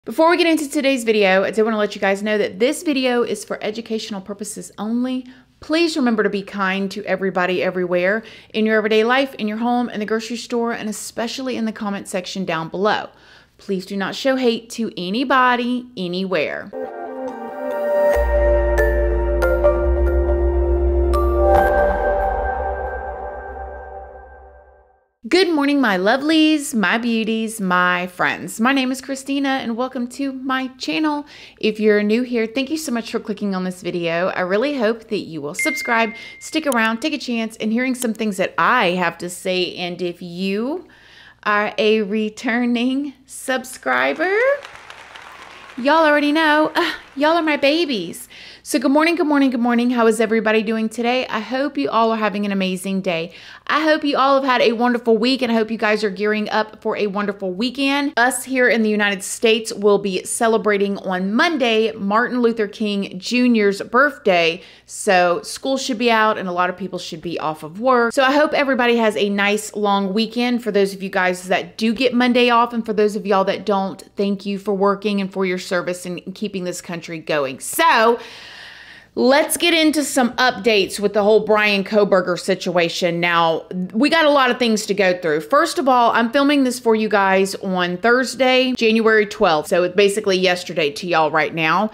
Before we get into today's video, I do want to let you guys know that this video is for educational purposes only. Please remember to be kind to everybody everywhere in your everyday life, in your home, in the grocery store, and especially in the comment section down below. Please do not show hate to anybody, anywhere. Good morning, my lovelies, my beauties, my friends. My name is Christina and welcome to my channel. If you're new here, thank you so much for clicking on this video. I really hope that you will subscribe, stick around, take a chance in hearing some things that I have to say. And if you are a returning subscriber, y'all already know, y'all are my babies. So good morning, good morning, good morning. How is everybody doing today? I hope you all are having an amazing day. I hope you all have had a wonderful week and I hope you guys are gearing up for a wonderful weekend. Us here in the United States will be celebrating on Monday, Martin Luther King Jr.'s birthday. So school should be out and a lot of people should be off of work. So I hope everybody has a nice long weekend. For those of you guys that do get Monday off and for those of y'all that don't, thank you for working and for your service and keeping this country going. So let's get into some updates with the whole Brian Kohberger situation. Now, we got a lot of things to go through. First of all, I'm filming this for you guys on Thursday, January 12th. So it's basically yesterday to y'all right now.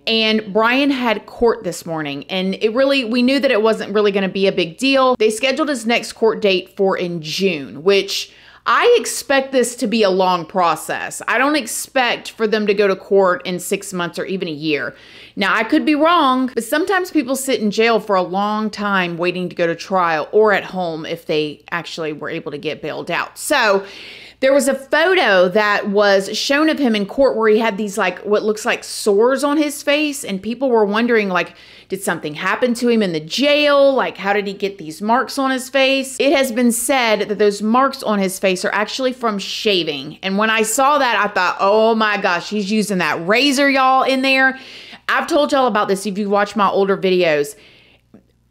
And Brian had court this morning and we knew that it wasn't really going to be a big deal. They scheduled his next court date for in June, which I expect this to be a long process. I don't expect for them to go to court in 6 months or even a year. Now, I could be wrong, but sometimes people sit in jail for a long time waiting to go to trial or at home if they actually were able to get bailed out. So there was a photo that was shown of him in court where he had these what looks like sores on his face, and people were wondering did something happen to him in the jail? How did he get these marks on his face? It has been said that those marks on his face are actually from shaving. And when I saw that, I thought, oh my gosh, he's using that razor, y'all, in there. I've told y'all about this if you've watched my older videos.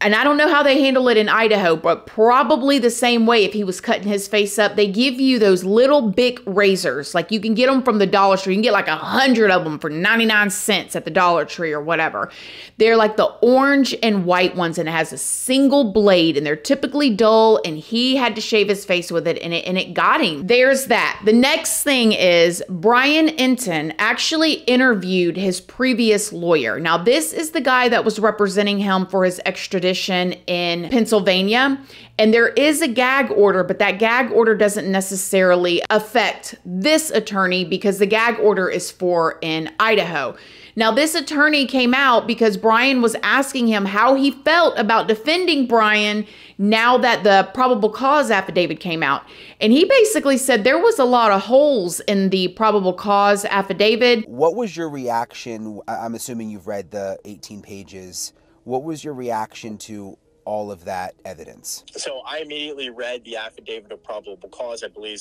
And I don't know how they handle it in Idaho, but probably the same way if he was cutting his face up. They give you those little big razors. You can get them from the Dollar Tree. You can get 100 of them for 99 cents at the Dollar Tree or whatever. They're the orange and white ones, and it has a single blade, and they're typically dull, and he had to shave his face with it, and it got him. There's that. The next thing is Brian Enton actually interviewed his previous lawyer. Now, this is the guy that was representing him for his extradition in Pennsylvania, and there is a gag order, but that gag order doesn't necessarily affect this attorney because the gag order is for in Idaho. Now, this attorney came out because Brian was asking him how he felt about defending Brian now that the probable cause affidavit came out. And he basically said there was a lot of holes in the probable cause affidavit. What was your reaction? I'm assuming you've read the 18 pages. What was your reaction to all of that evidence? So I immediately read the affidavit of probable cause. I believe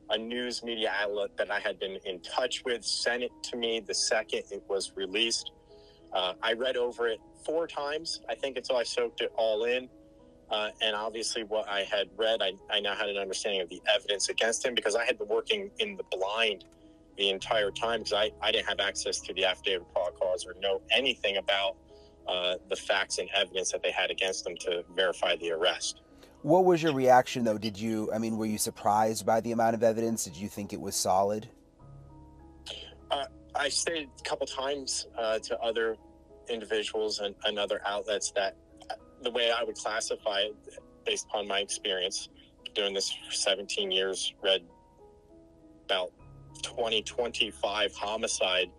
a news media outlet that I had been in touch with sent it to me the second it was released. I read over it 4 times, I think, until I soaked it all in. And obviously what I had read, I now had an understanding of the evidence against him because I had been working in the blind the entire time because I didn't have access to the affidavit of probable cause or know anything about the facts and evidence that they had against them to verify the arrest. What was your reaction, though? Were you surprised by the amount of evidence? Did you think it was solid? I stated a couple times to other individuals and other outlets that the way I would classify it, based upon my experience doing this for 17 years, read about 25 homicide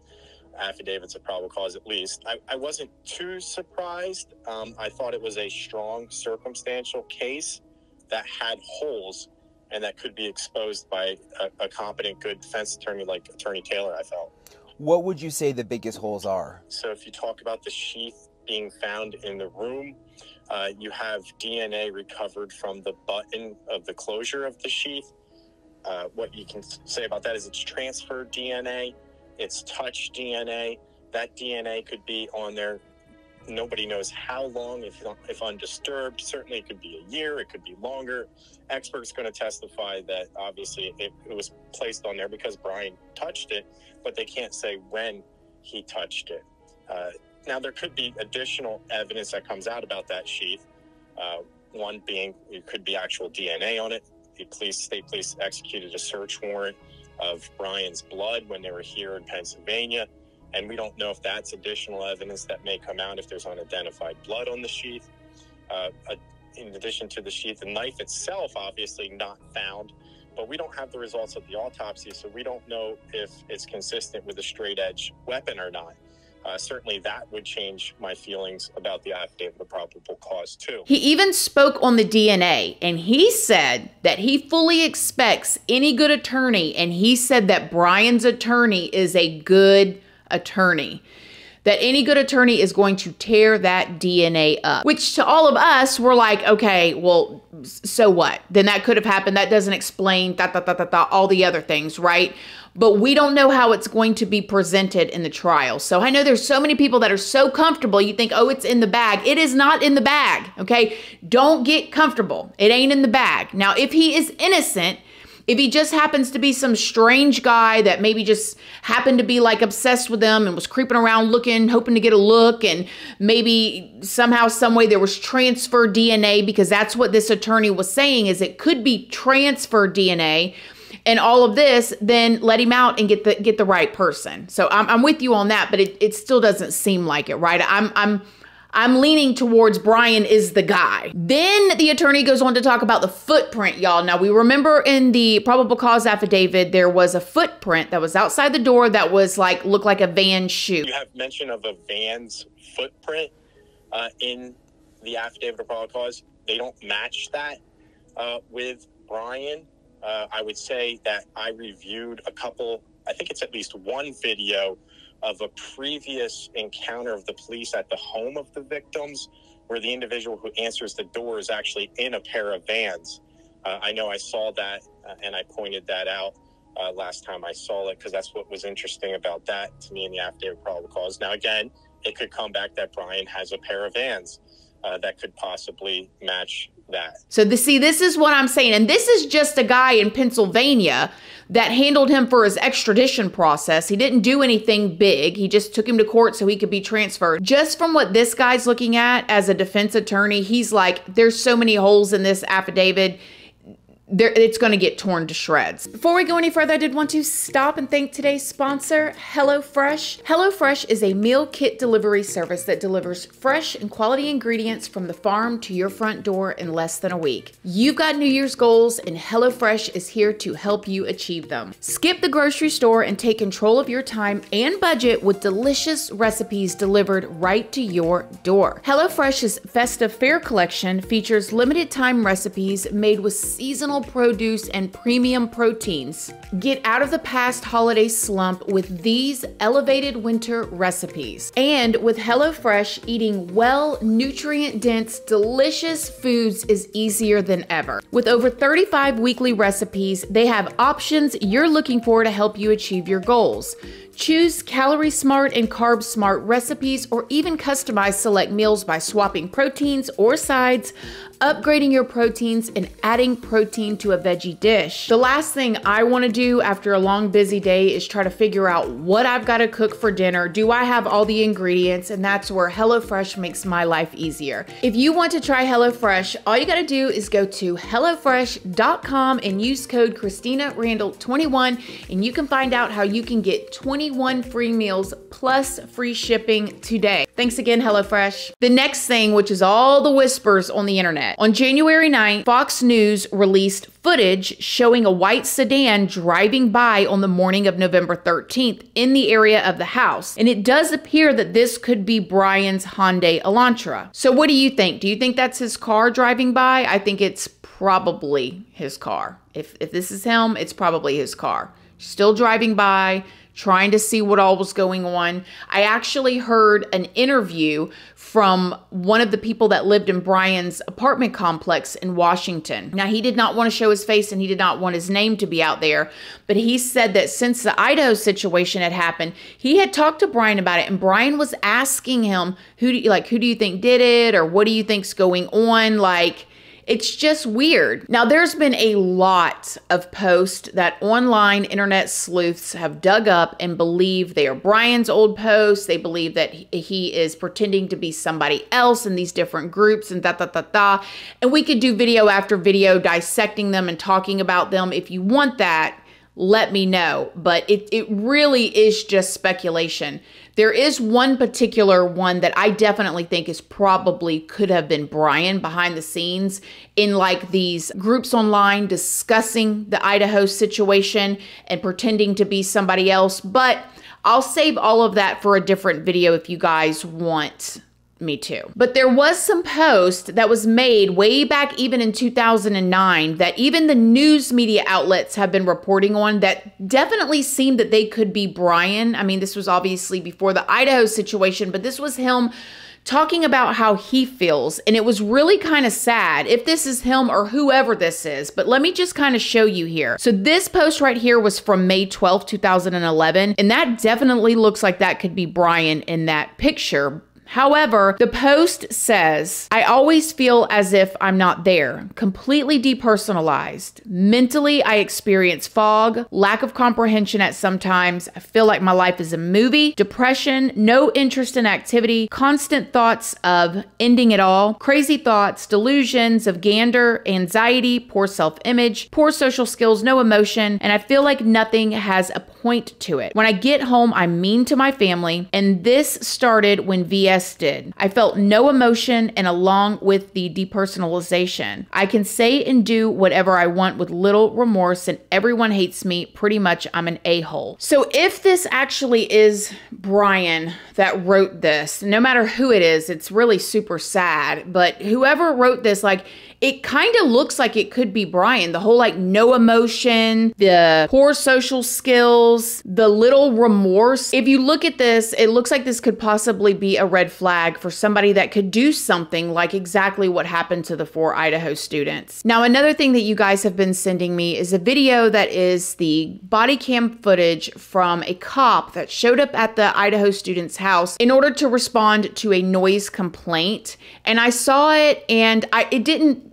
affidavits of probable cause at least. I wasn't too surprised. I thought it was a strong circumstantial case that had holes and that could be exposed by a competent, good defense attorney like Attorney Taylor, I felt. What would you say the biggest holes are? So if you talk about the sheath being found in the room, you have DNA recovered from the button of the closure of the sheath. What you can say about that is it's transferred DNA. It's touch DNA. That DNA could be on there Nobody knows how long, if undisturbed. Certainly it could be a year, it could be longer. Experts going to testify that obviously it was placed on there because Brian touched it, but they can't say when he touched it. Now, there could be additional evidence that comes out about that sheath. One being, it could be actual DNA on it. The state police executed a search warrant of Brian's blood when they were here in Pennsylvania. And we don't know if that's additional evidence that may come out if there's unidentified blood on the sheath. In addition to the sheath, the knife itself, obviously not found, but we don't have the results of the autopsy, so we don't know if it's consistent with a straight edge weapon or not. Certainly that would change my feelings about the affidavit of probable cause too. He even spoke on the DNA, and he said that he fully expects any good attorney, and he said that Brian's attorney is a good attorney, that any good attorney is going to tear that DNA up, which to all of us, we're like, okay, well, so what? Then that could have happened. That doesn't explain all the other things, right? But we don't know how it's going to be presented in the trial. So I know there's so many people that are so comfortable. You think, oh, it's in the bag. It is not in the bag, okay? Don't get comfortable. It ain't in the bag. Now, if he is innocent, if he just happens to be some strange guy that maybe just happened to be like obsessed with them and was creeping around looking, hoping to get a look, and maybe somehow, some way there was transfer DNA, because that's what this attorney was saying, is it could be transfer DNA and all of this, then let him out and get the right person. So I'm with you on that, but it still doesn't seem like it, right? I'm leaning towards Brian is the guy. Then the attorney goes on to talk about the footprint, y'all. Now, we remember in the probable cause affidavit, there was a footprint that was outside the door that was like, looked like a van shoe. You have mention of a van's footprint in the affidavit of probable cause. They don't match that with Brian. I would say that I reviewed a couple, I think it's at least one video of a previous encounter of the police at the home of the victims, where the individual who answers the door is actually in a pair of vans. I know I saw that and I pointed that out last time I saw it, because that's what was interesting about that to me in the affidavit of probable cause. Now, again, it could come back that Brian has a pair of vans that could possibly match that. So this is what I'm saying. And this is just a guy in Pennsylvania that handled him for his extradition process. He didn't do anything big. He just took him to court so he could be transferred. Just from what this guy's looking at as a defense attorney, he's like, there's so many holes in this affidavit. It's going to get torn to shreds. Before we go any further, I did want to stop and thank today's sponsor, HelloFresh. HelloFresh is a meal kit delivery service that delivers fresh and quality ingredients from the farm to your front door in less than a week. You've got New Year's goals, and HelloFresh is here to help you achieve them. Skip the grocery store and take control of your time and budget with delicious recipes delivered right to your door. HelloFresh's Festive Fare collection features limited time recipes made with seasonal produce and premium proteins. Get out of the past holiday slump with these elevated winter recipes. And with HelloFresh, eating well, nutrient-dense, delicious foods is easier than ever. With over 35 weekly recipes, they have options you're looking for to help you achieve your goals. Choose calorie smart and carb smart recipes, or even customize select meals by swapping proteins or sides, upgrading your proteins, and adding protein to a veggie dish. The last thing I want to do after a long busy day is try to figure out what I've got to cook for dinner. Do I have all the ingredients? And that's where HelloFresh makes my life easier. If you want to try HelloFresh, all you got to do is go to HelloFresh.com and use code ChristinaRandall21, and you can find out how you can get 21 free meals plus free shipping today. Thanks again, HelloFresh. The next thing, which is all the whispers on the internet. On January 9th, Fox News released footage showing a white sedan driving by on the morning of November 13th in the area of the house. And it does appear that this could be Brian's Hyundai Elantra. So what do you think? Do you think that's his car driving by? I think it's probably his car. If this is him, it's probably his car. Still driving by, trying to see what all was going on. I actually heard an interview from one of the people that lived in Bryans' apartment complex in Washington. Now, he did not want to show his face and he did not want his name to be out there, but he said that since the Idaho situation had happened, he had talked to Bryan about it, and Bryan was asking him, who do you think did it, or what do you think's going on? Like, it's just weird. Now, there's been a lot of posts that online internet sleuths have dug up and believe they are Bryan's old posts. They believe that he is pretending to be somebody else in these different groups and da. And we could do video after video dissecting them and talking about them. If you want that, let me know. But it really is just speculation. There is one particular one that I definitely think is probably could have been Bryan behind the scenes in like these groups online discussing the Idaho situation and pretending to be somebody else. But I'll save all of that for a different video if you guys want me to. But there was some post that was made way back even in 2009 that even the news media outlets have been reporting on that definitely seemed that they could be Bryan. I mean, this was obviously before the Idaho situation, but this was him talking about how he feels. And it was really kind of sad if this is him or whoever this is. But let me just kind of show you here. So this post right here was from May 12, 2011. And that definitely looks like that could be Bryan in that picture. However, the post says, I always feel as if I'm not there, completely depersonalized. Mentally, I experience fog, lack of comprehension at some times. I feel like my life is a movie, depression, no interest in activity, constant thoughts of ending it all, crazy thoughts, delusions of gander, anxiety, poor self-image, poor social skills, no emotion, and I feel like nothing has a point to it. When I get home, I'm mean to my family, and this started when VS did. I felt no emotion, and along with the depersonalization, I can say and do whatever I want with little remorse, and everyone hates me. Pretty much, I'm an a-hole. So if this actually is Bryan that wrote this, no matter who it is, it's really super sad, but whoever wrote this, like, it kind of looks like it could be Bryan. The whole like no emotion, the poor social skills, the little remorse. If you look at this, it looks like this could possibly be a red flag for somebody that could do something like exactly what happened to the 4 Idaho students. Now, another thing that you guys have been sending me is a video that is the body cam footage from a cop that showed up at the Idaho student's house in order to respond to a noise complaint. And I saw it and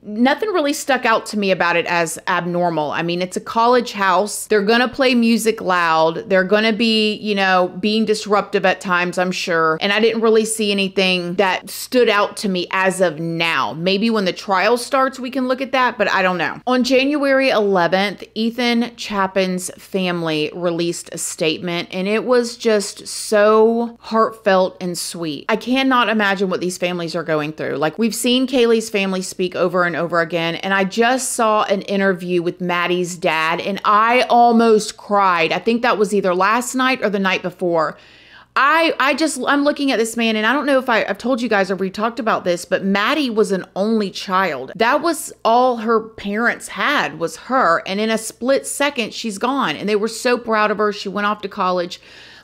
nothing really stuck out to me about it as abnormal. I mean, it's a college house. They're going to play music loud. They're going to be, you know, being disruptive at times, I'm sure. And I didn't really see anything that stood out to me as of now. Maybe when the trial starts, we can look at that, but I don't know. On January 11th, Ethan Chapman's family released a statement, and it was just so heartfelt and sweet. I cannot imagine what these families are going through. Like, we've seen Kaylee's family speak over and over again, and I just saw an interview with Maddie's dad, and I almost cried. I think that was either last night or the night before. I'm looking at this man, and I don't know if I've told you guys or we talked about this, but Maddie was an only child. That was all her parents had, was her, and in a split second, she's gone, and they were so proud of her. She went off to college,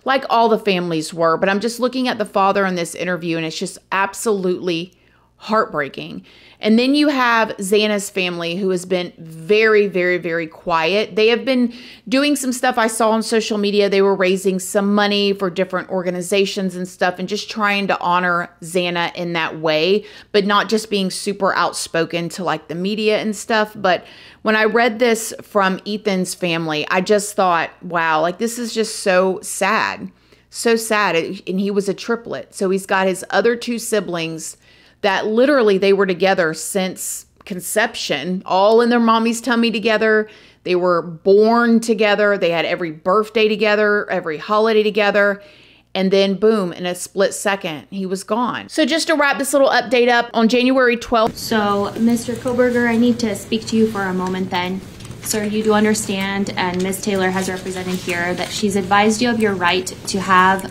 like all the families were, but I'm just looking at the father in this interview, and it's just absolutely heartbreaking. And then you have Xana's family, who has been very, very, very quiet. They have been doing some stuff I saw on social media. They were raising some money for different organizations and stuff and just trying to honor Xana in that way, but not just being super outspoken to like the media and stuff. But when I read this from Ethan's family, I just thought, wow, like this is just so sad. So sad. And he was a triplet. So he's got his other 2 siblings that literally they were together since conception, all in their mommy's tummy together. They were born together. They had every birthday together, every holiday together. And then boom, in a split second, he was gone. So just to wrap this little update up, on January 12th. So Mr. Kohberger, I need to speak to you for a moment then. Sir, you do understand, and Ms. Taylor has represented here, that she's advised you of your right to have,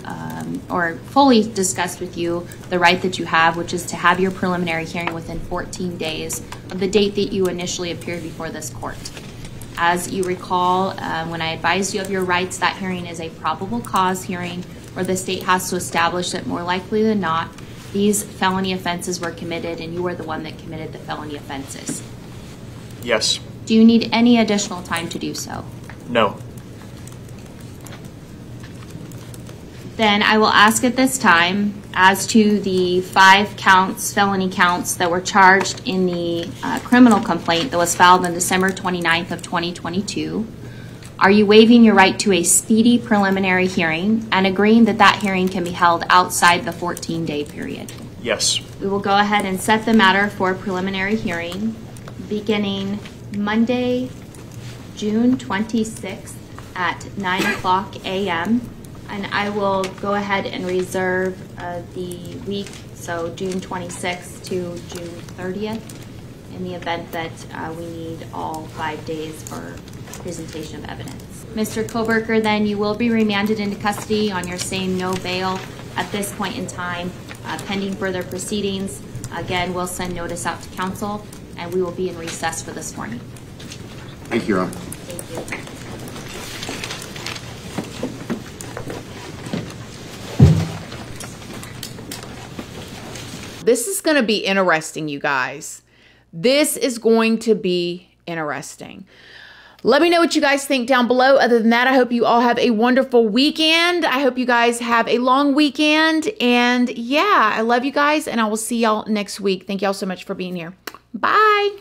or fully discussed with you the right that you have, which is to have your preliminary hearing within 14 days of the date that you initially appeared before this court. As you recall, when I advised you of your rights, that hearing is a probable cause hearing where the state has to establish that more likely than not, these felony offenses were committed and you were the one that committed the felony offenses. Yes. Do you need any additional time to do so? No. Then I will ask at this time, as to the 5 counts, felony counts that were charged in the criminal complaint that was filed on December 29th of 2022, are you waiving your right to a speedy preliminary hearing and agreeing that that hearing can be held outside the 14-day period? Yes. We will go ahead and set the matter for a preliminary hearing beginning Monday, June 26th at 9:00 a.m. And I will go ahead and reserve the week, so June 26th to June 30th, in the event that we need all 5 days for presentation of evidence. Mr. Kohberger, then you will be remanded into custody on your same no bail at this point in time, pending further proceedings. Again, we'll send notice out to counsel, and we will be in recess for this morning. Thank you, Your Honor. Thank you. This is going to be interesting, you guys. This is going to be interesting. Let me know what you guys think down below. Other than that, I hope you all have a wonderful weekend. I hope you guys have a long weekend. And yeah, I love you guys, and I will see y'all next week. Thank y'all so much for being here. Bye.